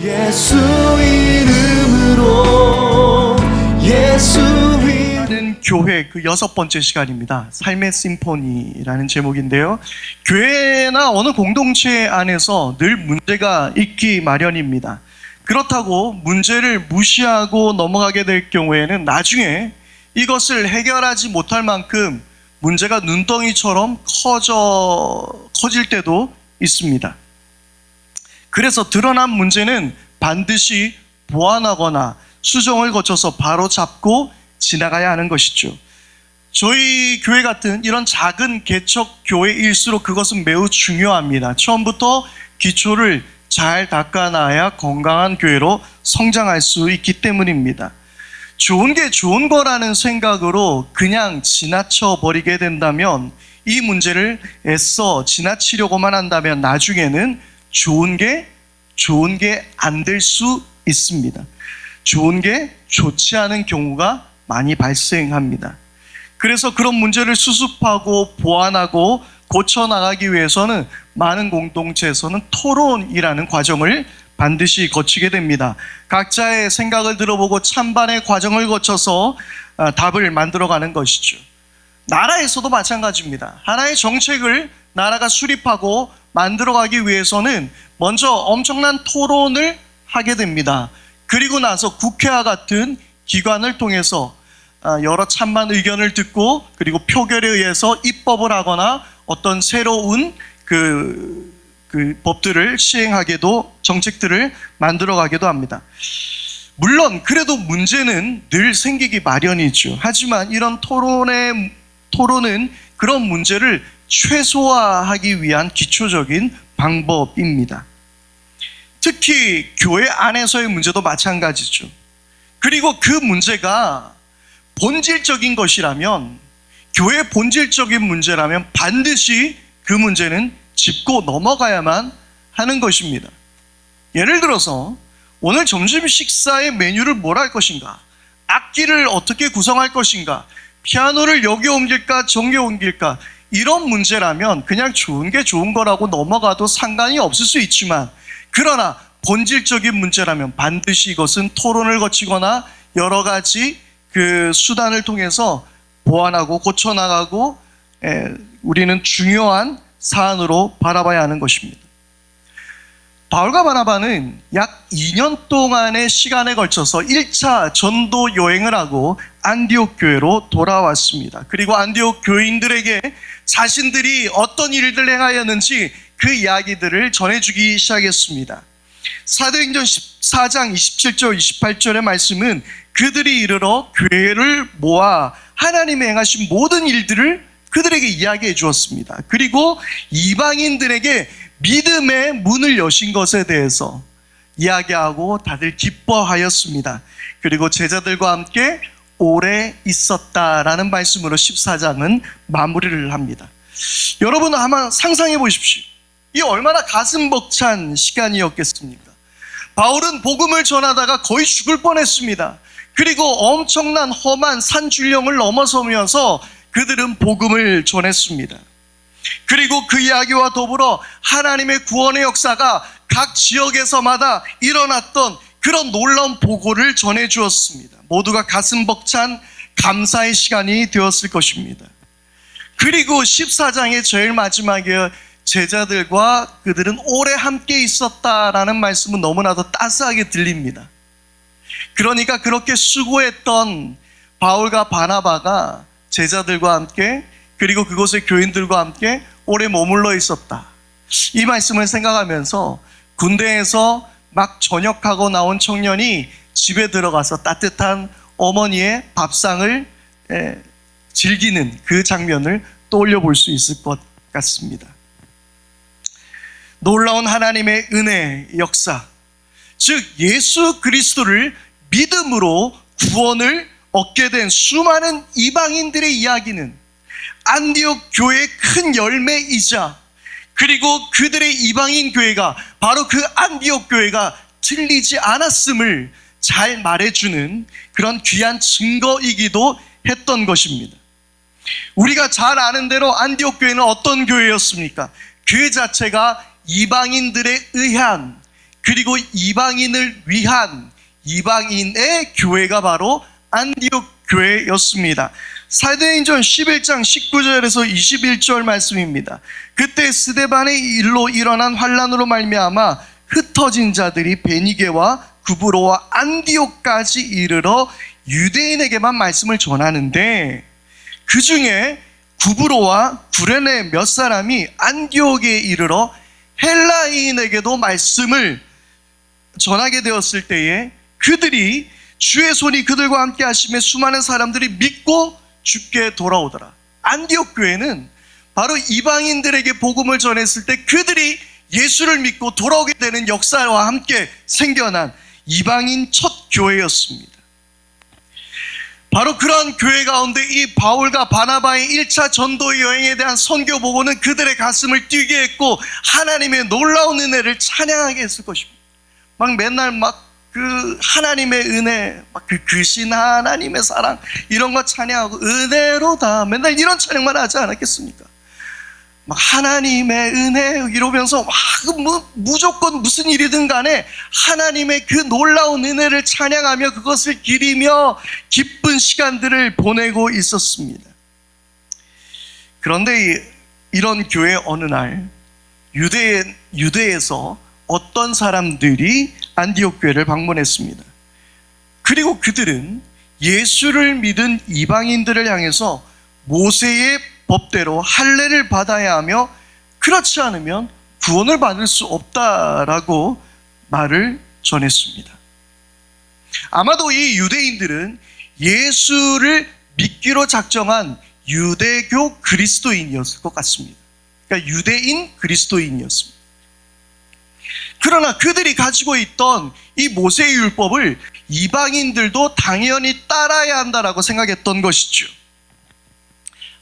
예수 이름으로 하는 교회 그 6번째 시간입니다. 삶의 심포니라는 제목인데요. 교회나 어느 공동체 안에서 늘 문제가 있기 마련입니다. 그렇다고 문제를 무시하고 넘어가게 될 경우에는 나중에 이것을 해결하지 못할 만큼 문제가 눈덩이처럼 커질 때도 있습니다. 그래서 드러난 문제는 반드시 보완하거나 수정을 거쳐서 바로 잡고 지나가야 하는 것이죠. 저희 교회 같은 이런 작은 개척 교회일수록 그것은 매우 중요합니다. 처음부터 기초를 잘 닦아놔야 건강한 교회로 성장할 수 있기 때문입니다. 좋은 게 좋은 거라는 생각으로 그냥 지나쳐 버리게 된다면, 이 문제를 애써 지나치려고만 한다면 나중에는 좋은 게 안 될 수 있습니다. 좋은 게 좋지 않은 경우가 많이 발생합니다. 그래서 그런 문제를 수습하고 보완하고 고쳐나가기 위해서는 많은 공동체에서는 토론이라는 과정을 반드시 거치게 됩니다. 각자의 생각을 들어보고 찬반의 과정을 거쳐서 답을 만들어가는 것이죠. 나라에서도 마찬가지입니다. 하나의 정책을 나라가 수립하고 만들어가기 위해서는 먼저 엄청난 토론을 하게 됩니다. 그리고 나서 국회와 같은 기관을 통해서 여러 찬반 의견을 듣고, 그리고 표결에 의해서 입법을 하거나 어떤 새로운 그 법들을 시행하게도, 정책들을 만들어가기도 합니다. 물론 그래도 문제는 늘 생기기 마련이죠. 하지만 이런 토론은 그런 문제를 최소화하기 위한 기초적인 방법입니다. 특히 교회 안에서의 문제도 마찬가지죠. 그리고 그 문제가 본질적인 것이라면, 교회 본질적인 문제라면 반드시 그 문제는 짚고 넘어가야만 하는 것입니다. 예를 들어서 오늘 점심 식사의 메뉴를 뭘 할 것인가, 악기를 어떻게 구성할 것인가, 피아노를 여기 옮길까 저기 옮길까, 이런 문제라면 그냥 좋은 게 좋은 거라고 넘어가도 상관이 없을 수 있지만, 그러나 본질적인 문제라면 반드시 이것은 토론을 거치거나 여러 가지 그 수단을 통해서 보완하고 고쳐나가고 우리는 중요한 사안으로 바라봐야 하는 것입니다. 바울과 바나바는 약 2년 동안의 시간에 걸쳐서 1차 전도 여행을 하고 안디옥 교회로 돌아왔습니다. 그리고 안디옥 교인들에게 자신들이 어떤 일들을 행하였는지 그 이야기들을 전해주기 시작했습니다. 사도행전 14장 27절 28절의 말씀은 그들이 이르러 교회를 모아 하나님의 행하신 모든 일들을 그들에게 이야기해 주었습니다. 그리고 이방인들에게 믿음의 문을 여신 것에 대해서 이야기하고 다들 기뻐하였습니다. 그리고 제자들과 함께 오래 있었다라는 말씀으로 14장은 마무리를 합니다. 여러분 한번 상상해 보십시오. 이 얼마나 가슴 벅찬 시간이었겠습니까? 바울은 복음을 전하다가 거의 죽을 뻔했습니다. 그리고 엄청난 험한 산줄령을 넘어서면서 그들은 복음을 전했습니다. 그리고 그 이야기와 더불어 하나님의 구원의 역사가 각 지역에서마다 일어났던 그런 놀라운 보고를 전해주었습니다. 모두가 가슴 벅찬 감사의 시간이 되었을 것입니다. 그리고 14장의 제일 마지막에 제자들과 그들은 오래 함께 있었다라는 말씀은 너무나도 따스하게 들립니다. 그러니까 그렇게 수고했던 바울과 바나바가 제자들과 함께, 그리고 그곳의 교인들과 함께 오래 머물러 있었다. 이 말씀을 생각하면서 군대에서 막 전역하고 나온 청년이 집에 들어가서 따뜻한 어머니의 밥상을 즐기는 그 장면을 떠올려 볼 수 있을 것 같습니다. 놀라운 하나님의 은혜 역사, 즉 예수 그리스도를 믿음으로 구원을 얻게 된 수많은 이방인들의 이야기는 안디옥 교회의 큰 열매이자, 그리고 그들의 이방인 교회가 바로 그 안디옥 교회가 틀리지 않았음을 잘 말해주는 그런 귀한 증거이기도 했던 것입니다. 우리가 잘 아는 대로 안디옥 교회는 어떤 교회였습니까? 그 자체가 이방인들에 의한 그리고 이방인을 위한 이방인의 교회가 바로 안디옥 교회였습니다. 사도행전 11장 19절에서 21절 말씀입니다. 그때 스데반의 일로 일어난 환란으로 말미암아 흩어진 자들이 베니게와 구브로와 안디옥까지 이르러 유대인에게만 말씀을 전하는데, 그 중에 구브로와 구레네 몇 사람이 안디옥에 이르러 헬라인에게도 말씀을 전하게 되었을 때에 그들이 주의 손이 그들과 함께 하심에 수많은 사람들이 믿고 주께 돌아오더라. 안디옥 교회는 바로 이방인들에게 복음을 전했을 때 그들이 예수를 믿고 돌아오게 되는 역사와 함께 생겨난 이방인 첫 교회였습니다. 바로 그런 교회 가운데 이 바울과 바나바의 1차 전도 여행에 대한 선교 보고는 그들의 가슴을 뛰게 했고 하나님의 놀라운 은혜를 찬양하게 했을 것입니다. 막 맨날 그 하나님의 은혜, 그 크신 하나님의 사랑 이런 거 찬양하고 은혜로다 맨날 이런 찬양만 하지 않았겠습니까? 막 하나님의 은혜 이러면서 무조건 무슨 일이든 간에 하나님의 그 놀라운 은혜를 찬양하며 그것을 기리며 기쁜 시간들을 보내고 있었습니다. 그런데 이런 교회 어느 날 유대에서 어떤 사람들이 안디옥 교회를 방문했습니다. 그리고 그들은 예수를 믿은 이방인들을 향해서 모세의 법대로 할례를 받아야 하며 그렇지 않으면 구원을 받을 수 없다라고 말을 전했습니다. 아마도 이 유대인들은 예수를 믿기로 작정한 유대교 그리스도인이었을 것 같습니다. 그러니까 유대인 그리스도인이었습니다. 그러나 그들이 가지고 있던 이 모세의 율법을 이방인들도 당연히 따라야 한다라고 생각했던 것이죠.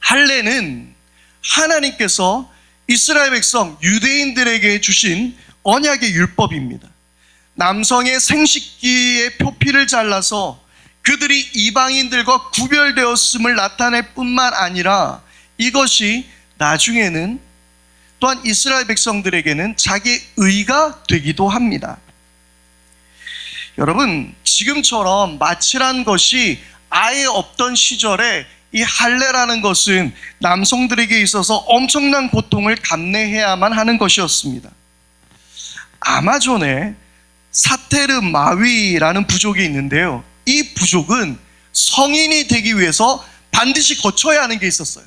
할례는 하나님께서 이스라엘 백성 유대인들에게 주신 언약의 율법입니다. 남성의 생식기의 표피를 잘라서 그들이 이방인들과 구별되었음을 나타낼 뿐만 아니라 이것이 나중에는 또한 이스라엘 백성들에게는 자기 의가 되기도 합니다. 여러분, 지금처럼 마취란 것이 아예 없던 시절에 이 할례라는 것은 남성들에게 있어서 엄청난 고통을 감내해야만 하는 것이었습니다. 아마존에 사테르 마위라는 부족이 있는데요. 이 부족은 성인이 되기 위해서 반드시 거쳐야 하는 게 있었어요.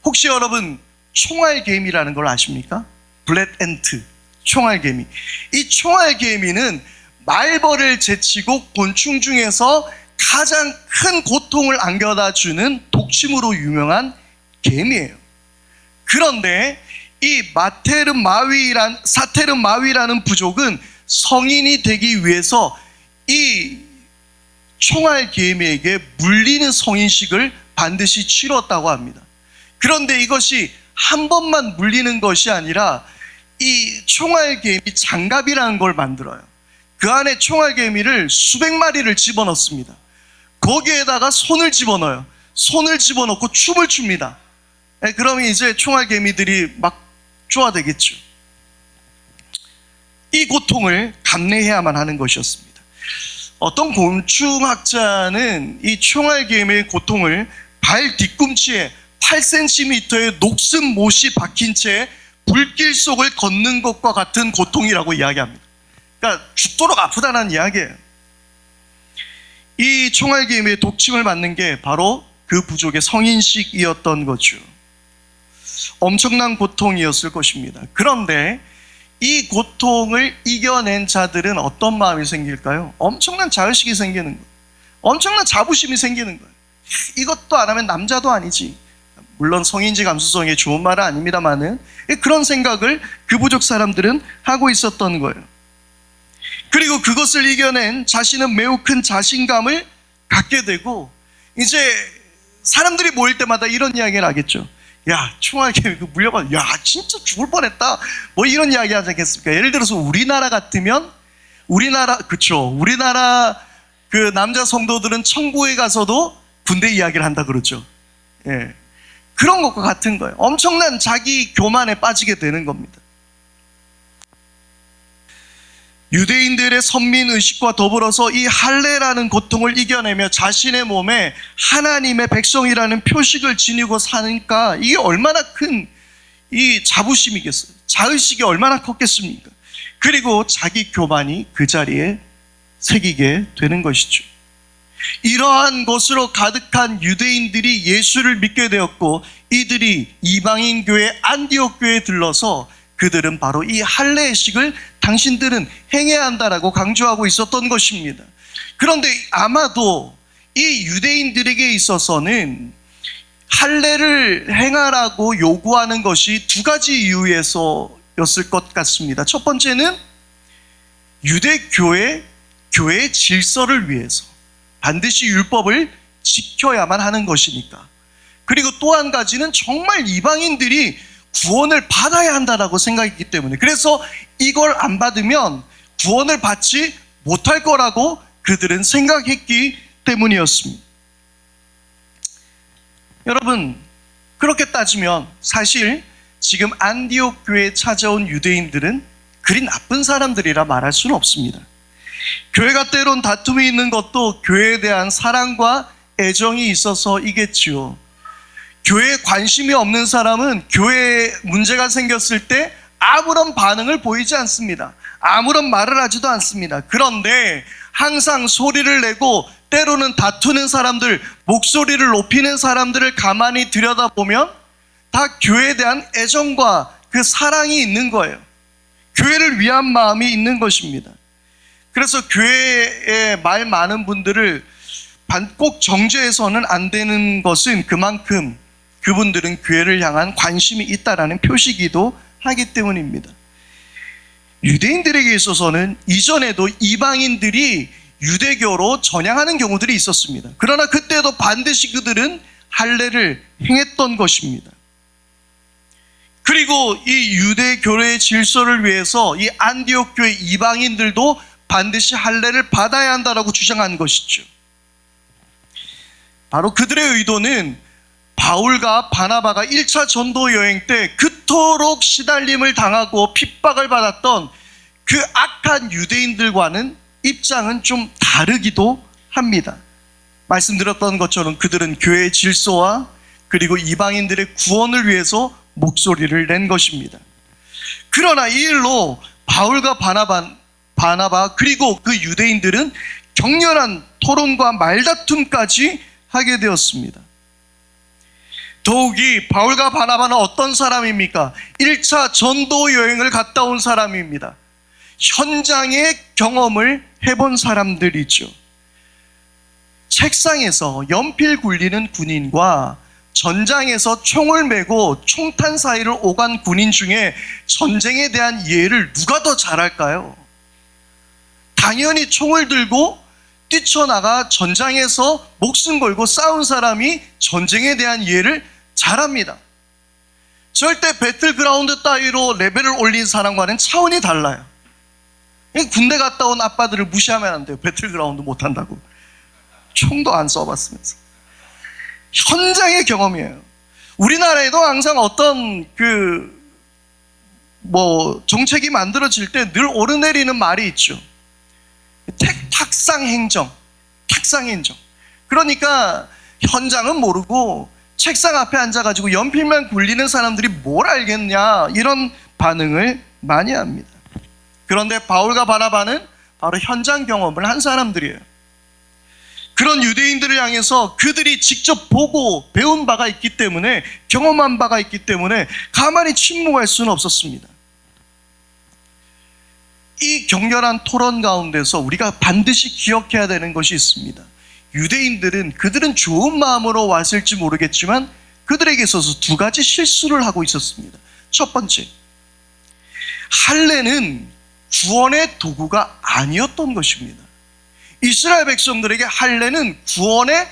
혹시 여러분 총알개미라는 걸 아십니까? 블랙 앤트, 총알개미. 이 총알개미는 말벌을 제치고 곤충 중에서 가장 큰 고통을 안겨다 주는 독침으로 유명한 개미예요. 그런데 이 사테르 마위라는 부족은 성인이 되기 위해서 이 총알개미에게 물리는 성인식을 반드시 치렀다고 합니다. 그런데 이것이 한 번만 물리는 것이 아니라 이 총알개미 장갑이라는 걸 만들어요. 그 안에 총알개미를 수백 마리를 집어넣습니다. 거기에다가 손을 집어넣어요. 손을 집어넣고 춤을 춥니다. 그러면 이제 총알개미들이 막 쪼아대겠죠. 이 고통을 감내해야만 하는 것이었습니다. 어떤 곤충학자는 이 총알개미의 고통을 발 뒤꿈치에 8cm의 녹슨 못이 박힌 채 불길 속을 걷는 것과 같은 고통이라고 이야기합니다. 그러니까 죽도록 아프다는 이야기예요. 이 총알개미의 독침을 맞는 게 바로 그 부족의 성인식이었던 거죠. 엄청난 고통이었을 것입니다. 그런데 이 고통을 이겨낸 자들은 어떤 마음이 생길까요? 엄청난 자의식이 생기는 거예요. 엄청난 자부심이 생기는 거예요. 이것도 안 하면 남자도 아니지. 물론 성인지 감수성이 좋은 말은 아닙니다만은 그런 생각을 그 부족 사람들은 하고 있었던 거예요. 그리고 그것을 이겨낸 자신은 매우 큰 자신감을 갖게 되고 이제 사람들이 모일 때마다 이런 이야기를 하겠죠. 야, 총알개미 그 물려봐. 야, 진짜 죽을 뻔했다. 뭐 이런 이야기 하지 않겠습니까? 예를 들어서 우리나라 같으면 우리나라 그 남자 성도들은 천국에 가서도 군대 이야기를 한다 그러죠. 예. 그런 것과 같은 거예요. 엄청난 자기 교만에 빠지게 되는 겁니다. 유대인들의 선민의식과 더불어서 이 할례라는 고통을 이겨내며 자신의 몸에 하나님의 백성이라는 표식을 지니고 사니까 이게 얼마나 큰 이 자부심이겠어요. 자의식이 얼마나 컸겠습니까? 그리고 자기 교만이 그 자리에 새기게 되는 것이죠. 이러한 것으로 가득한 유대인들이 예수를 믿게 되었고, 이들이 이방인 교회 안디옥 교회에 들러서 그들은 바로 이 할례식을 당신들은 행해야 한다라고 강조하고 있었던 것입니다. 그런데 아마도 이 유대인들에게 있어서는 할례를 행하라고 요구하는 것이 두 가지 이유에서였을 것 같습니다. 첫 번째는 유대교회의 질서를 위해서 반드시 율법을 지켜야만 하는 것이니까. 그리고 또 한 가지는 정말 이방인들이 구원을 받아야 한다라고 생각했기 때문에, 그래서 이걸 안 받으면 구원을 받지 못할 거라고 그들은 생각했기 때문이었습니다. 여러분, 그렇게 따지면 사실 지금 안디옥 교회에 찾아온 유대인들은 그리 나쁜 사람들이라 말할 수는 없습니다. 교회가 때론 다툼이 있는 것도 교회에 대한 사랑과 애정이 있어서이겠지요. 교회에 관심이 없는 사람은 교회에 문제가 생겼을 때 아무런 반응을 보이지 않습니다. 아무런 말을 하지도 않습니다. 그런데 항상 소리를 내고 때로는 다투는 사람들, 목소리를 높이는 사람들을 가만히 들여다보면 다 교회에 대한 애정과 그 사랑이 있는 거예요. 교회를 위한 마음이 있는 것입니다. 그래서 교회에 말 많은 분들을 꼭 정죄해서는 안 되는 것은 그만큼 그분들은 교회를 향한 관심이 있다라는 표시기도 하기 때문입니다. 유대인들에게 있어서는 이전에도 이방인들이 유대교로 전향하는 경우들이 있었습니다. 그러나 그때도 반드시 그들은 할례를 행했던 것입니다. 그리고 이 유대교회의 질서를 위해서 이 안디옥 교회 이방인들도 반드시 할례를 받아야 한다라고 주장한 것이죠. 바로 그들의 의도는 바울과 바나바가 1차 전도 여행 때 그토록 시달림을 당하고 핍박을 받았던 그 악한 유대인들과는 입장은 좀 다르기도 합니다. 말씀드렸던 것처럼 그들은 교회의 질서와 그리고 이방인들의 구원을 위해서 목소리를 낸 것입니다. 그러나 이 일로 바울과 바나바 그리고 그 유대인들은 격렬한 토론과 말다툼까지 하게 되었습니다. 더욱이 바울과 바나바는 어떤 사람입니까? 1차 전도 여행을 갔다 온 사람입니다. 현장의 경험을 해본 사람들이죠. 책상에서 연필 굴리는 군인과 전장에서 총을 메고 총탄 사이를 오간 군인 중에 전쟁에 대한 이해를 누가 더 잘할까요? 당연히 총을 들고 뛰쳐나가 전장에서 목숨 걸고 싸운 사람이 전쟁에 대한 이해를 잘합니다. 절대 배틀그라운드 따위로 레벨을 올린 사람과는 차원이 달라요. 군대 갔다 온 아빠들을 무시하면 안 돼요. 배틀그라운드 못한다고. 총도 안 써봤으면서. 현장의 경험이에요. 우리나라에도 항상 어떤 정책이 만들어질 때 늘 오르내리는 말이 있죠. 탁상행정. 그러니까 현장은 모르고 책상 앞에 앉아가지고 연필만 굴리는 사람들이 뭘 알겠냐, 이런 반응을 많이 합니다. 그런데 바울과 바나바는 바로 현장 경험을 한 사람들이에요. 그런 유대인들을 향해서 그들이 직접 보고 배운 바가 있기 때문에, 경험한 바가 있기 때문에 가만히 침묵할 수는 없었습니다. 이 격렬한 토론 가운데서 우리가 반드시 기억해야 되는 것이 있습니다. 유대인들은 그들은 좋은 마음으로 왔을지 모르겠지만 그들에게 있어서 두 가지 실수를 하고 있었습니다. 첫 번째, 할례는 구원의 도구가 아니었던 것입니다. 이스라엘 백성들에게 할례는 구원의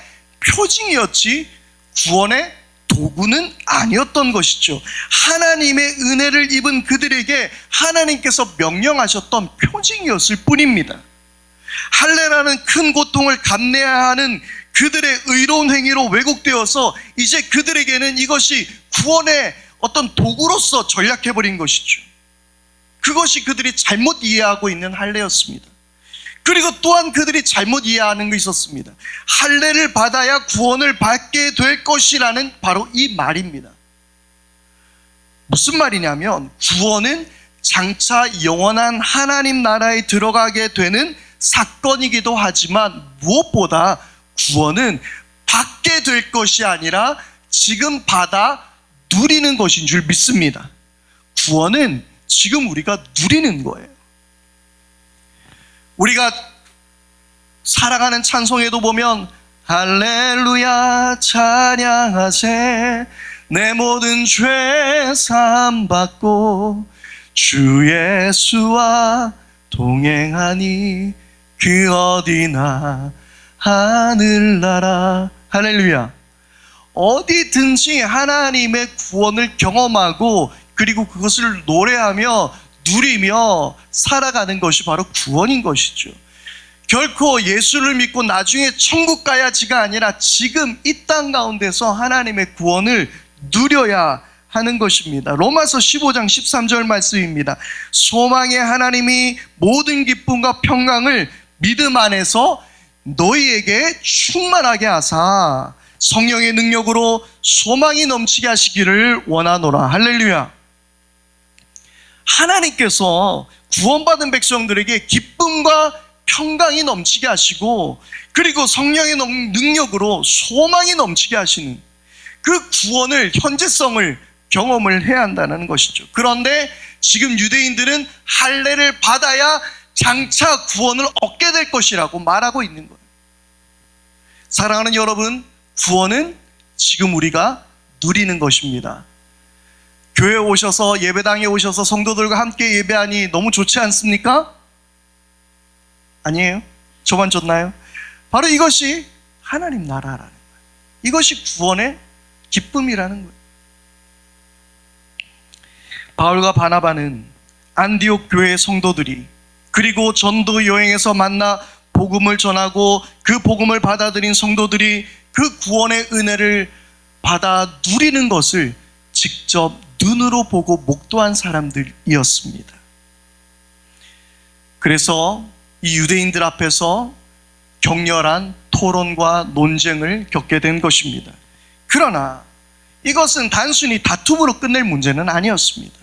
표징이었지 구원의 도구는 아니었던 것이죠. 하나님의 은혜를 입은 그들에게 하나님께서 명령하셨던 표징이었을 뿐입니다. 할례라는 큰 고통을 감내해야 하는 그들의 의로운 행위로 왜곡되어서 이제 그들에게는 이것이 구원의 어떤 도구로서 전락해버린 것이죠. 그것이 그들이 잘못 이해하고 있는 할례였습니다. 그리고 또한 그들이 잘못 이해하는 게 있었습니다. 할례를 받아야 구원을 받게 될 것이라는 바로 이 말입니다. 무슨 말이냐면 구원은 장차 영원한 하나님 나라에 들어가게 되는 사건이기도 하지만 무엇보다 구원은 받게 될 것이 아니라 지금 받아 누리는 것인 줄 믿습니다. 구원은 지금 우리가 누리는 거예요. 우리가 살아가는 찬송에도 보면 할렐루야 찬양하세 내 모든 죄 사함 받고 주 예수와 동행하니 그 어디나 하늘나라. 할렐루야. 어디든지 하나님의 구원을 경험하고 그리고 그것을 노래하며 누리며 살아가는 것이 바로 구원인 것이죠. 결코 예수를 믿고 나중에 천국 가야지가 아니라 지금 이 땅 가운데서 하나님의 구원을 누려야 하는 것입니다. 로마서 15장 13절 말씀입니다. 소망의 하나님이 모든 기쁨과 평강을 믿음 안에서 너희에게 충만하게 하사 성령의 능력으로 소망이 넘치게 하시기를 원하노라. 할렐루야. 하나님께서 구원받은 백성들에게 기쁨과 평강이 넘치게 하시고 그리고 성령의 능력으로 소망이 넘치게 하시는 그 구원을, 현재성을 경험을 해야 한다는 것이죠. 그런데 지금 유대인들은 할례를 받아야 장차 구원을 얻게 될 것이라고 말하고 있는 거예요. 사랑하는 여러분, 구원은 지금 우리가 누리는 것입니다. 교회에 오셔서 예배당에 오셔서 성도들과 함께 예배하니 너무 좋지 않습니까? 아니에요? 저만 좋나요? 바로 이것이 하나님 나라라는 거예요. 이것이 구원의 기쁨이라는 거예요. 바울과 바나바는 안디옥 교회의 성도들이 그리고 전도 여행에서 만나 복음을 전하고 그 복음을 받아들인 성도들이 그 구원의 은혜를 받아 누리는 것을 직접 눈으로 보고 목도한 사람들이었습니다. 그래서 이 유대인들 앞에서 격렬한 토론과 논쟁을 겪게 된 것입니다. 그러나 이것은 단순히 다툼으로 끝낼 문제는 아니었습니다.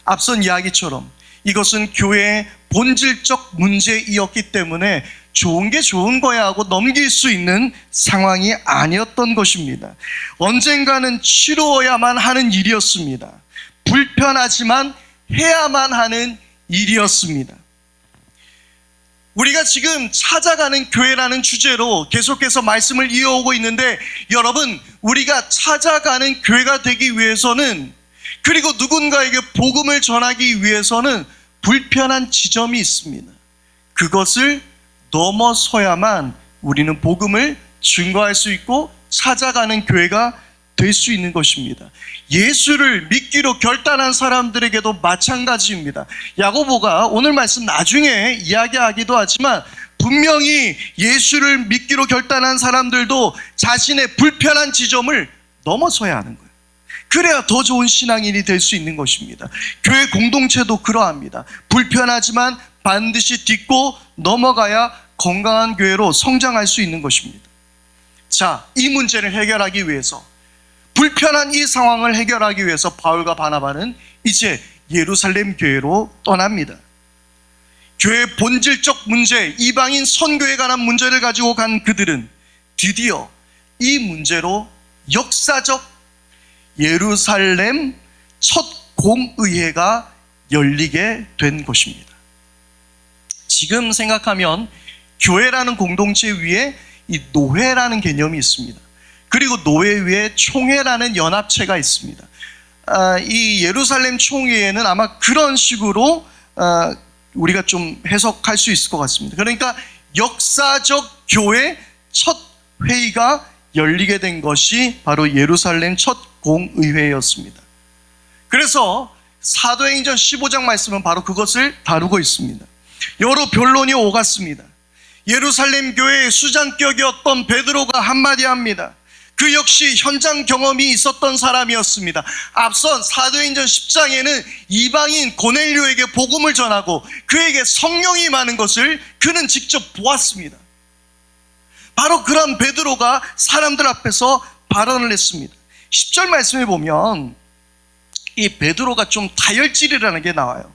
앞선 이야기처럼 이것은 교회의 본질적 문제이었기 때문에 좋은 게 좋은 거야 하고 넘길 수 있는 상황이 아니었던 것입니다. 언젠가는 치루어야만 하는 일이었습니다. 불편하지만 해야만 하는 일이었습니다. 우리가 지금 찾아가는 교회라는 주제로 계속해서 말씀을 이어오고 있는데 여러분, 우리가 찾아가는 교회가 되기 위해서는 그리고 누군가에게 복음을 전하기 위해서는 불편한 지점이 있습니다. 그것을 넘어서야만 우리는 복음을 증거할 수 있고 찾아가는 교회가 될 수 있는 것입니다. 예수를 믿기로 결단한 사람들에게도 마찬가지입니다. 야고보가 오늘 말씀 나중에 이야기하기도 하지만 분명히 예수를 믿기로 결단한 사람들도 자신의 불편한 지점을 넘어서야 하는 거예요. 그래야 더 좋은 신앙인이 될 수 있는 것입니다. 교회 공동체도 그러합니다. 불편하지만 반드시 딛고 넘어가야 건강한 교회로 성장할 수 있는 것입니다. 자, 이 문제를 해결하기 위해서, 불편한 이 상황을 해결하기 위해서 바울과 바나바는 이제 예루살렘 교회로 떠납니다. 교회의 본질적 문제, 이방인 선교에 관한 문제를 가지고 간 그들은 드디어 이 문제로 역사적 예루살렘 첫 공의회가 열리게 된 것입니다. 지금 생각하면 교회라는 공동체 위에 이 노회라는 개념이 있습니다. 그리고 노회 위에 총회라는 연합체가 있습니다. 이 예루살렘 총회에는 아마 그런 식으로 우리가 좀 해석할 수 있을 것 같습니다. 그러니까 역사적 교회 첫 회의가 열리게 된 것이 바로 예루살렘 첫 공의회였습니다. 그래서 사도행전 15장 말씀은 바로 그것을 다루고 있습니다. 여러 변론이 오갔습니다. 예루살렘 교회의 수장격이었던 베드로가 한마디 합니다. 그 역시 현장 경험이 있었던 사람이었습니다. 앞선 사도행전 10장에는 이방인 고넬료에게 복음을 전하고 그에게 성령이 많은 것을 그는 직접 보았습니다. 바로 그런 베드로가 사람들 앞에서 발언을 했습니다. 10절 말씀에 보면 이 베드로가 좀 다혈질이라는 게 나와요.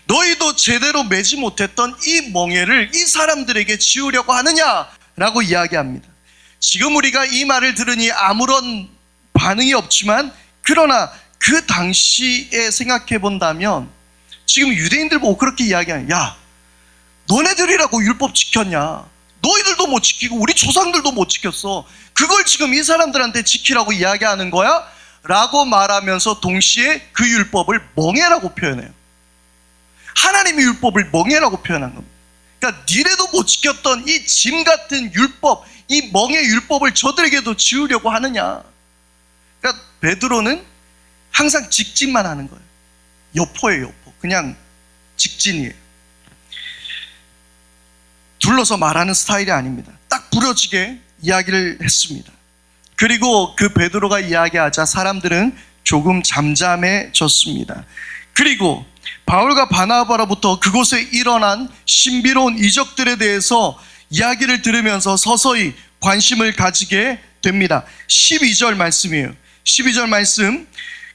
너희도 제대로 매지 못했던 이 멍에를 이 사람들에게 지우려고 하느냐라고 이야기합니다. 지금 우리가 이 말을 들으니 아무런 반응이 없지만, 그러나 그 당시에 생각해 본다면 지금 유대인들 보고 그렇게 이야기하는, 야, 너네들이라고 율법 지켰냐? 너희들도 못 지키고 우리 조상들도 못 지켰어. 그걸 지금 이 사람들한테 지키라고 이야기하는 거야? 라고 말하면서 동시에 그 율법을 멍해라고 표현해요. 하나님의 율법을 멍해라고 표현한 겁니다. 그러니까 니네도 못 지켰던 이 짐 같은 율법, 이 멍해 율법을 저들에게도 지우려고 하느냐. 그러니까 베드로는 항상 직진만 하는 거예요. 여포예요, 여포. 그냥 직진이에요. 둘러서 말하는 스타일이 아닙니다. 딱 부러지게 이야기를 했습니다. 그리고 그 베드로가 이야기하자 사람들은 조금 잠잠해졌습니다. 그리고 바울과 바나바로부터 그곳에 일어난 신비로운 이적들에 대해서 이야기를 들으면서 서서히 관심을 가지게 됩니다. 12절 말씀이에요. 12절 말씀.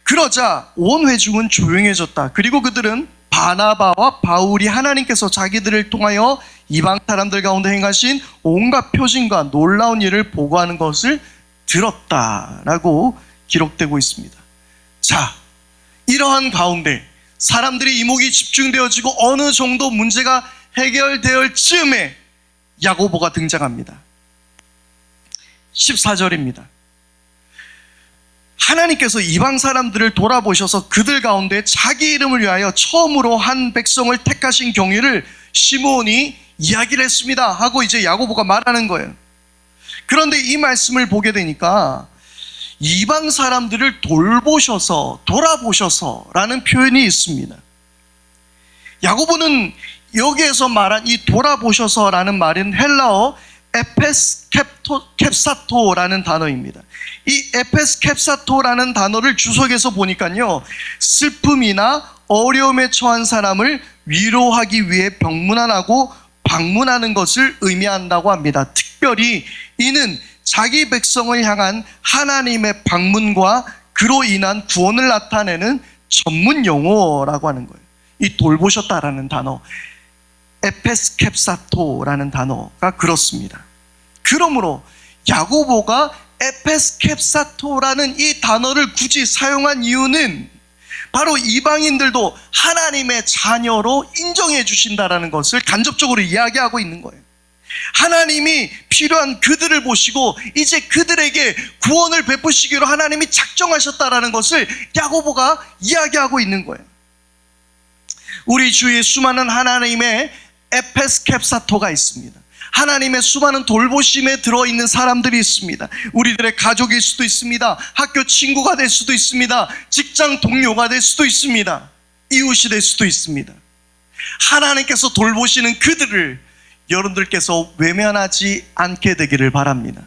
그러자 온 회중은 조용해졌다. 그리고 그들은 바나바와 바울이 하나님께서 자기들을 통하여 이방 사람들 가운데 행하신 온갖 표징과 놀라운 일을 보고하는 것을 들었다라고 기록되고 있습니다. 자, 이러한 가운데 사람들의 이목이 집중되어지고 어느 정도 문제가 해결될 즈음에 야고보가 등장합니다. 14절입니다. 하나님께서 이방 사람들을 돌아보셔서 그들 가운데 자기 이름을 위하여 처음으로 한 백성을 택하신 경위를 시므온이 이야기를 했습니다 하고 이제 야고보가 말하는 거예요. 그런데 이 말씀을 보게 되니까 이방 사람들을 돌아보셔서 라는 표현이 있습니다. 야고보는 여기에서 말한 이 돌아보셔서라는 말은 헬라어 에페스켑사토라는 단어입니다. 이 에페스켑사토라는 단어를 주석에서 보니까요, 슬픔이나 어려움에 처한 사람을 위로하기 위해 병문안하고 방문하는 것을 의미한다고 합니다. 특별히 이는 자기 백성을 향한 하나님의 방문과 그로 인한 구원을 나타내는 전문 용어라고 하는 거예요. 이 돌보셨다라는 단어, 에페스켑사토라는 단어가 그렇습니다. 그러므로 야고보가 에페스켑사토라는 이 단어를 굳이 사용한 이유는 바로 이방인들도 하나님의 자녀로 인정해 주신다라는 것을 간접적으로 이야기하고 있는 거예요. 하나님이 필요한 그들을 보시고 이제 그들에게 구원을 베푸시기로 하나님이 작정하셨다라는 것을 야고보가 이야기하고 있는 거예요. 우리 주위에 수많은 하나님의 에페스켑사토가 있습니다. 하나님의 수많은 돌보심에 들어있는 사람들이 있습니다. 우리들의 가족일 수도 있습니다. 학교 친구가 될 수도 있습니다. 직장 동료가 될 수도 있습니다. 이웃이 될 수도 있습니다. 하나님께서 돌보시는 그들을 여러분들께서 외면하지 않게 되기를 바랍니다.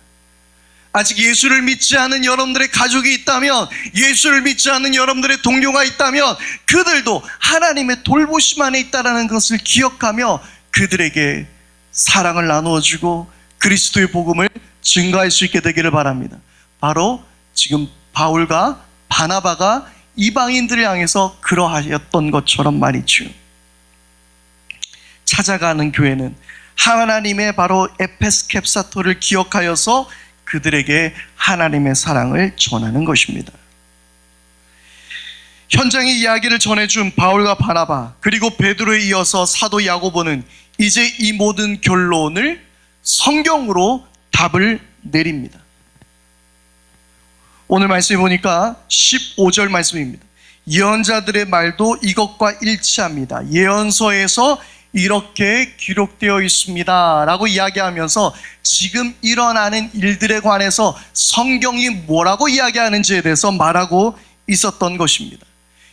아직 예수를 믿지 않은 여러분들의 가족이 있다면, 예수를 믿지 않는 여러분들의 동료가 있다면 그들도 하나님의 돌보심 안에 있다는 것을 기억하며 그들에게 사랑을 나누어주고 그리스도의 복음을 증거할 수 있게 되기를 바랍니다. 바로 지금 바울과 바나바가 이방인들을 향해서 그러하였던 것처럼 말이죠. 찾아가는 교회는 하나님의 바로 에페스켑사토를 기억하여서 그들에게 하나님의 사랑을 전하는 것입니다. 현장의 이야기를 전해준 바울과 바나바, 그리고 베드로에 이어서 사도 야고보는 이제 이 모든 결론을 성경으로 답을 내립니다. 오늘 말씀해 보니까 15절 말씀입니다. 예언자들의 말도 이것과 일치합니다. 예언서에서 이렇게 기록되어 있습니다 라고 이야기하면서 지금 일어나는 일들에 관해서 성경이 뭐라고 이야기하는지에 대해서 말하고 있었던 것입니다.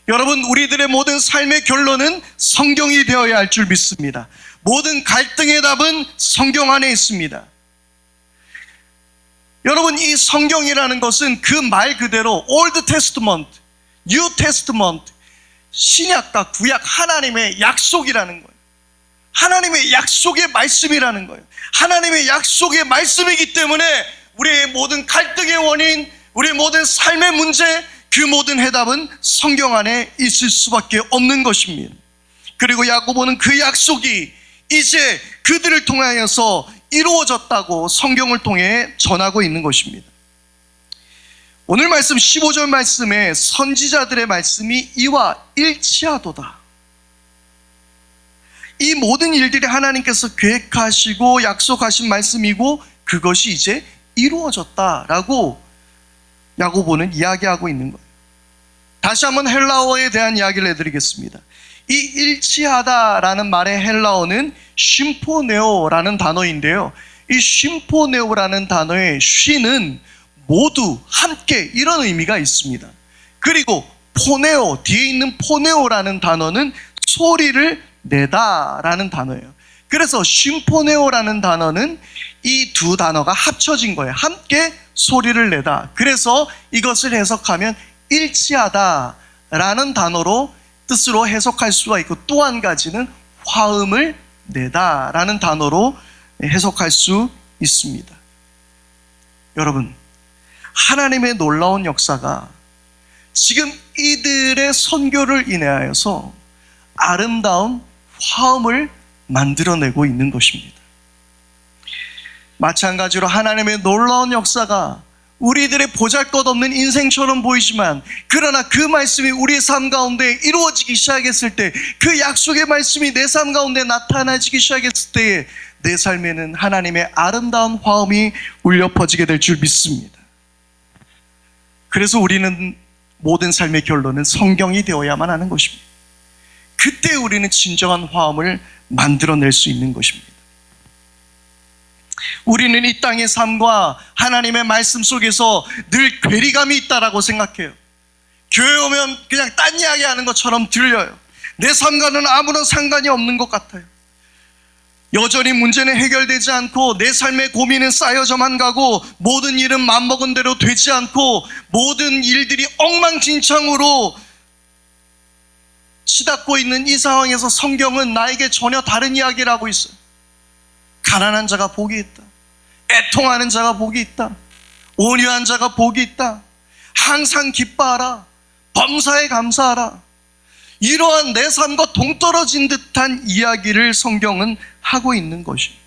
여러분, 우리들의 모든 삶의 결론은 성경이 되어야 할 줄 믿습니다. 모든 갈등의 답은 성경 안에 있습니다. 여러분, 이 성경이라는 것은 그 말 그대로 Old Testament, New Testament, 신약과 구약 하나님의 약속이라는 거예요. 하나님의 약속의 말씀이라는 거예요. 하나님의 약속의 말씀이기 때문에 우리의 모든 갈등의 원인, 우리의 모든 삶의 문제, 그 모든 해답은 성경 안에 있을 수밖에 없는 것입니다. 그리고 야고보는 그 약속이 이제 그들을 통하여서 이루어졌다고 성경을 통해 전하고 있는 것입니다. 오늘 말씀 15절 말씀에 선지자들의 말씀이 이와 일치하도다. 이 모든 일들이 하나님께서 계획하시고 약속하신 말씀이고 그것이 이제 이루어졌다라고 야고보는 이야기하고 있는 거예요. 다시 한번 헬라어에 대한 이야기를 해드리겠습니다. 이 일치하다라는 말의 헬라어는 쉼포네오라는 단어인데요. 이 쉼포네오라는 단어의 쉬는 모두 함께 이런 의미가 있습니다. 그리고 포네오, 뒤에 있는 포네오라는 단어는 소리를 내다라는 단어예요. 그래서 쉼포네오라는 단어는 이 두 단어가 합쳐진 거예요. 함께 소리를 내다. 그래서 이것을 해석하면 일치하다라는 단어로 뜻으로 해석할 수가 있고, 또 한 가지는 화음을 내다라는 단어로 해석할 수 있습니다. 여러분, 하나님의 놀라운 역사가 지금 이들의 선교를 인하여서 아름다운 화음을 만들어내고 있는 것입니다. 마찬가지로 하나님의 놀라운 역사가 우리들의 보잘것없는 인생처럼 보이지만, 그러나 그 말씀이 우리의 삶 가운데 이루어지기 시작했을 때, 그 약속의 말씀이 내 삶 가운데 나타나지기 시작했을 때에 내 삶에는 하나님의 아름다운 화음이 울려 퍼지게 될 줄 믿습니다. 그래서 우리는 모든 삶의 결론은 성경이 되어야만 하는 것입니다. 그때 우리는 진정한 화음을 만들어낼 수 있는 것입니다. 우리는 이 땅의 삶과 하나님의 말씀 속에서 늘 괴리감이 있다라고 생각해요. 교회 오면 그냥 딴 이야기 하는 것처럼 들려요. 내 삶과는 아무런 상관이 없는 것 같아요. 여전히 문제는 해결되지 않고 내 삶의 고민은 쌓여져만 가고, 모든 일은 맘먹은 대로 되지 않고, 모든 일들이 엉망진창으로 치닫고 있는 이 상황에서 성경은 나에게 전혀 다른 이야기를 하고 있어요. 가난한 자가 복이 있다. 애통하는 자가 복이 있다. 온유한 자가 복이 있다. 항상 기뻐하라. 범사에 감사하라. 이러한 내 삶과 동떨어진 듯한 이야기를 성경은 하고 있는 것입니다.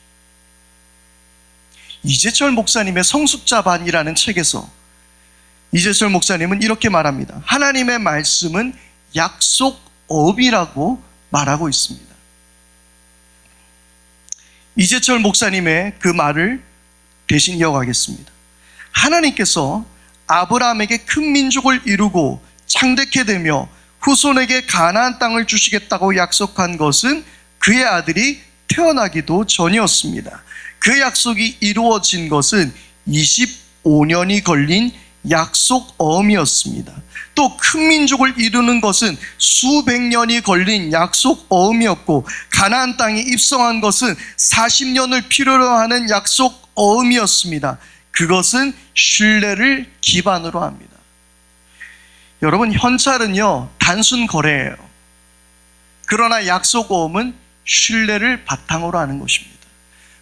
이재철 목사님의 성숙자반이라는 책에서 이재철 목사님은 이렇게 말합니다. 하나님의 말씀은 약속업이라고 말하고 있습니다. 이재철 목사님의 그 말을 대신 이어가겠습니다. 하나님께서 아브라함에게 큰 민족을 이루고 창대케 되며 후손에게 가나안 땅을 주시겠다고 약속한 것은 그의 아들이 태어나기도 전이었습니다. 그 약속이 이루어진 것은 25년이 걸린 약속어음이었습니다. 또 큰 민족을 이루는 것은 수백 년이 걸린 약속어음이었고, 가나안 땅에 입성한 것은 40년을 필요로 하는 약속어음이었습니다. 그것은 신뢰를 기반으로 합니다. 여러분, 현찰은요 단순 거래예요. 그러나 약속어음은 신뢰를 바탕으로 하는 것입니다.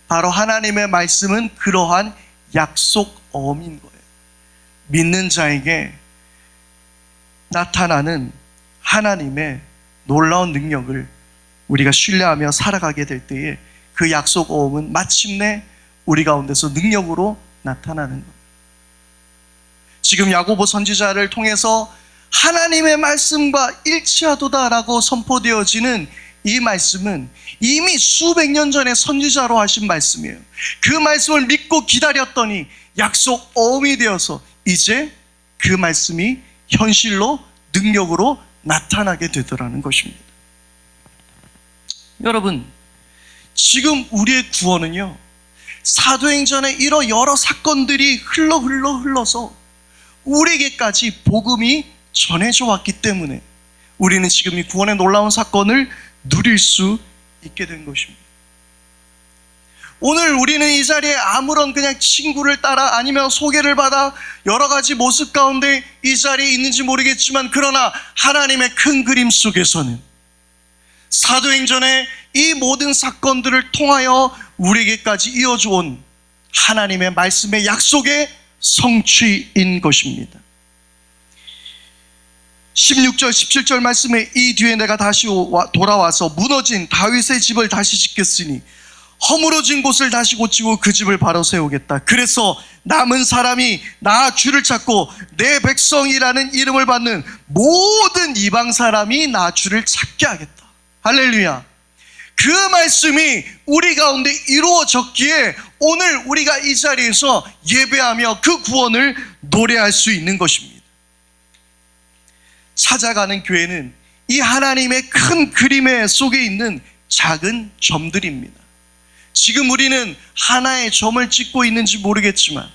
바로 하나님의 말씀은 그러한 약속어음인 거예요. 믿는 자에게 나타나는 하나님의 놀라운 능력을 우리가 신뢰하며 살아가게 될 때에 그 약속어음은 마침내 우리 가운데서 능력으로 나타나는 겁니다. 지금 야고보 선지자를 통해서 하나님의 말씀과 일치하도다라고 선포되어지는 이 말씀은 이미 수백 년 전에 선지자로 하신 말씀이에요. 그 말씀을 믿고 기다렸더니 약속어음이 되어서 이제 그 말씀이 현실로 능력으로 나타나게 되더라는 것입니다. 여러분, 지금 우리의 구원은요 사도행전의 이런 여러 사건들이 흘러서 우리에게까지 복음이 전해져 왔기 때문에 우리는 지금 이 구원의 놀라운 사건을 누릴 수 있게 된 것입니다. 오늘 우리는 이 자리에 아무런 그냥 친구를 따라 아니면 소개를 받아 여러 가지 모습 가운데 이 자리에 있는지 모르겠지만, 그러나 하나님의 큰 그림 속에서는 사도행전의 이 모든 사건들을 통하여 우리에게까지 이어져온 하나님의 말씀의 약속의 성취인 것입니다. 16절 17절 말씀에 이 뒤에 내가 다시 돌아와서 무너진 다윗의 집을 다시 짓겠으니 허물어진 곳을 다시 고치고 그 집을 바로 세우겠다. 그래서 남은 사람이 나 주를 찾고 내 백성이라는 이름을 받는 모든 이방 사람이 나 주를 찾게 하겠다. 할렐루야. 그 말씀이 우리 가운데 이루어졌기에 오늘 우리가 이 자리에서 예배하며 그 구원을 노래할 수 있는 것입니다. 찾아가는 교회는 이 하나님의 큰 그림 속에 있는 작은 점들입니다. 지금 우리는 하나의 점을 찍고 있는지 모르겠지만,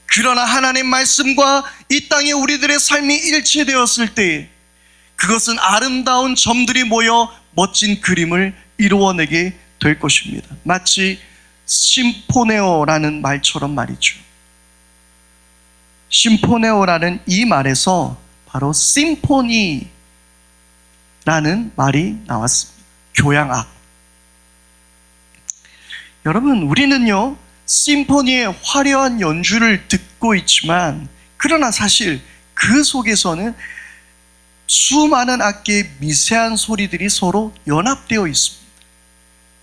그러나 하나님 말씀과 이 땅에 우리들의 삶이 일치되었을 때에 그것은 아름다운 점들이 모여 멋진 그림을 이루어내게 될 것입니다. 마치 심포네오라는 말처럼 말이죠. 심포네오라는 이 말에서 바로 심포니라는 말이 나왔습니다. 교향악. 여러분, 우리는요 심포니의 화려한 연주를 듣고 있지만, 그러나 사실 그 속에서는 수많은 악기의 미세한 소리들이 서로 연합되어 있습니다.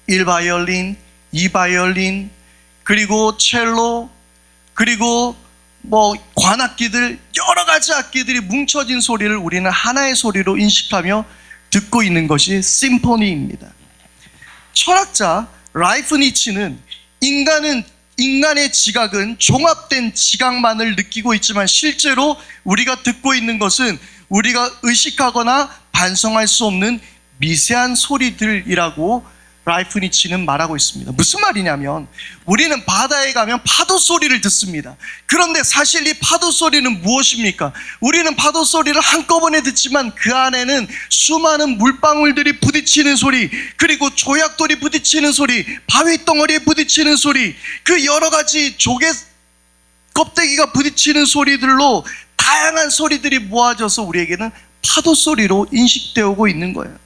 1바이올린, 2바이올린, 그리고 첼로, 그리고 관악기들, 여러 가지 악기들이 뭉쳐진 소리를 우리는 하나의 소리로 인식하며 듣고 있는 것이 심포니입니다. 철학자 라이프니츠는 인간의 지각은 종합된 지각만을 느끼고 있지만, 실제로 우리가 듣고 있는 것은 우리가 의식하거나 반성할 수 없는 미세한 소리들이라고 라이프니츠는 말하고 있습니다. 무슨 말이냐면, 우리는 바다에 가면 파도 소리를 듣습니다. 그런데 사실 이 파도 소리는 무엇입니까? 우리는 파도 소리를 한꺼번에 듣지만 그 안에는 수많은 물방울들이 부딪히는 소리, 그리고 조약돌이 부딪히는 소리, 바위 덩어리에 부딪히는 소리, 그 여러 가지 조개 껍데기가 부딪히는 소리들로 다양한 소리들이 모아져서 우리에게는 파도 소리로 인식되고 있는 거예요.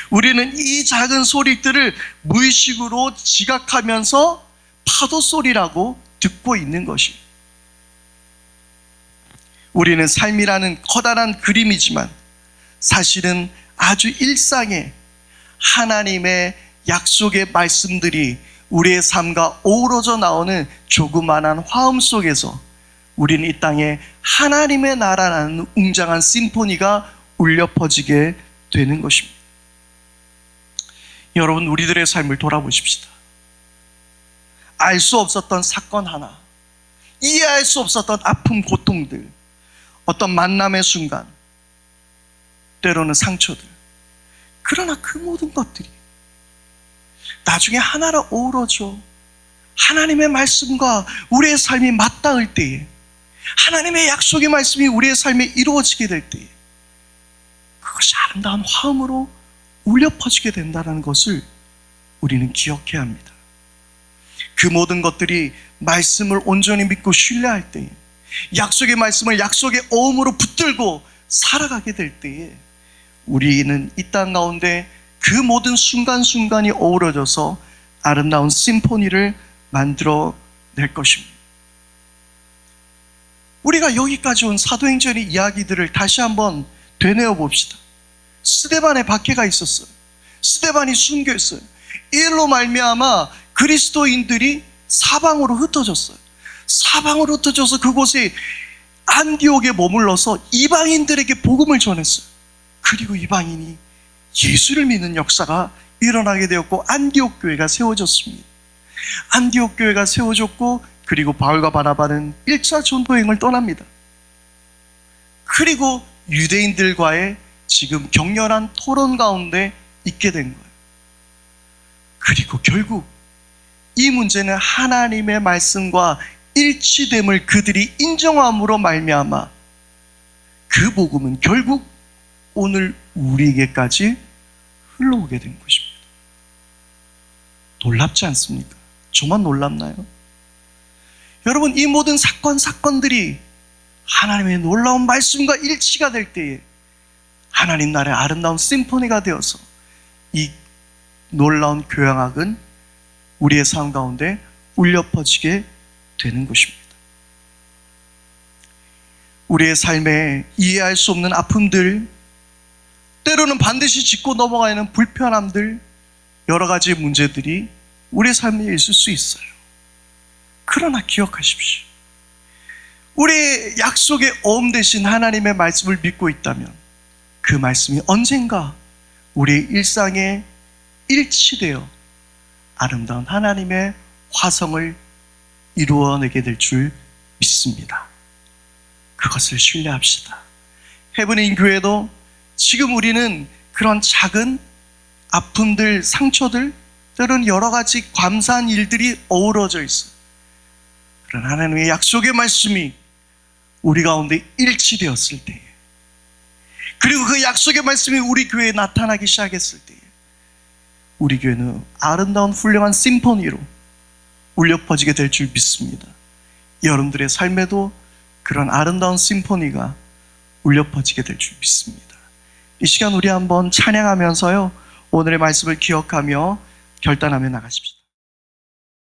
우리는 이 작은 소리들을 무의식으로 지각하면서 파도 소리라고 듣고 있는 것이에요. 우리는 삶이라는 커다란 그림이지만 사실은 아주 일상의 하나님의 약속의 말씀들이 우리의 삶과 어우러져 나오는 조그만한 화음 속에서 우리는 이 땅에 하나님의 나라라는 웅장한 심포니가 울려 퍼지게 되는 것입니다. 여러분, 우리들의 삶을 돌아보십시다. 알 수 없었던 사건 하나, 이해할 수 없었던 아픔, 고통들, 어떤 만남의 순간, 때로는 상처들, 그러나 그 모든 것들이 나중에 하나로 어우러져 하나님의 말씀과 우리의 삶이 맞닿을 때에, 하나님의 약속의 말씀이 우리의 삶에 이루어지게 될 때에 그것이 아름다운 화음으로 울려 퍼지게 된다는 것을 우리는 기억해야 합니다. 그 모든 것들이 말씀을 온전히 믿고 신뢰할 때에, 약속의 말씀을 약속의 어음으로 붙들고 살아가게 될 때에 우리는 이 땅 가운데 그 모든 순간순간이 어우러져서 아름다운 심포니를 만들어낼 것입니다. 우리가 여기까지 온 사도행전의 이야기들을 다시 한번 되뇌어 봅시다. 스데반의 박해가 있었어요. 스데반이 순교했어요. 이 일로 말미암아 그리스도인들이 사방으로 흩어졌어요. 사방으로 흩어져서 그곳에 안디옥에 머물러서 이방인들에게 복음을 전했어요. 그리고 이방인이 예수를 믿는 역사가 일어나게 되었고 안디옥 교회가 세워졌습니다. 안디옥 교회가 세워졌고, 그리고 바울과 바나바는 1차 전도여행을 떠납니다. 그리고 유대인들과의 지금 격렬한 토론 가운데 있게 된 거예요. 그리고 결국 이 문제는 하나님의 말씀과 일치됨을 그들이 인정함으로 말미암아 그 복음은 결국 오늘 우리에게까지 흘러오게 된 것입니다. 놀랍지 않습니까? 저만 놀랍나요? 여러분, 이 모든 사건들이 하나님의 놀라운 말씀과 일치가 될 때에 하나님 나라의 아름다운 심포니가 되어서 이 놀라운 교향악은 우리의 삶 가운데 울려 퍼지게 되는 것입니다. 우리의 삶에 이해할 수 없는 아픔들, 때로는 반드시 짚고 넘어가야 하는 불편함들, 여러 가지 문제들이 우리의 삶에 있을 수 있어요. 그러나 기억하십시오. 우리의 약속의 어음 되신 하나님의 말씀을 믿고 있다면 그 말씀이 언젠가 우리의 일상에 일치되어 아름다운 하나님의 화성을 이루어내게 될 줄 믿습니다. 그것을 신뢰합시다. 헤브닝 교회도 지금 우리는 그런 작은 아픔들, 상처들, 때로는 여러 가지 감사한 일들이 어우러져 있어요. 그런 하나님의 약속의 말씀이 우리 가운데 일치되었을 때에, 그리고 그 약속의 말씀이 우리 교회에 나타나기 시작했을 때에 우리 교회는 아름다운 훌륭한 심포니로 울려 퍼지게 될 줄 믿습니다. 여러분들의 삶에도 그런 아름다운 심포니가 울려 퍼지게 될 줄 믿습니다. 이 시간 우리 한번 찬양하면서요, 오늘의 말씀을 기억하며 결단하며 나가십시오.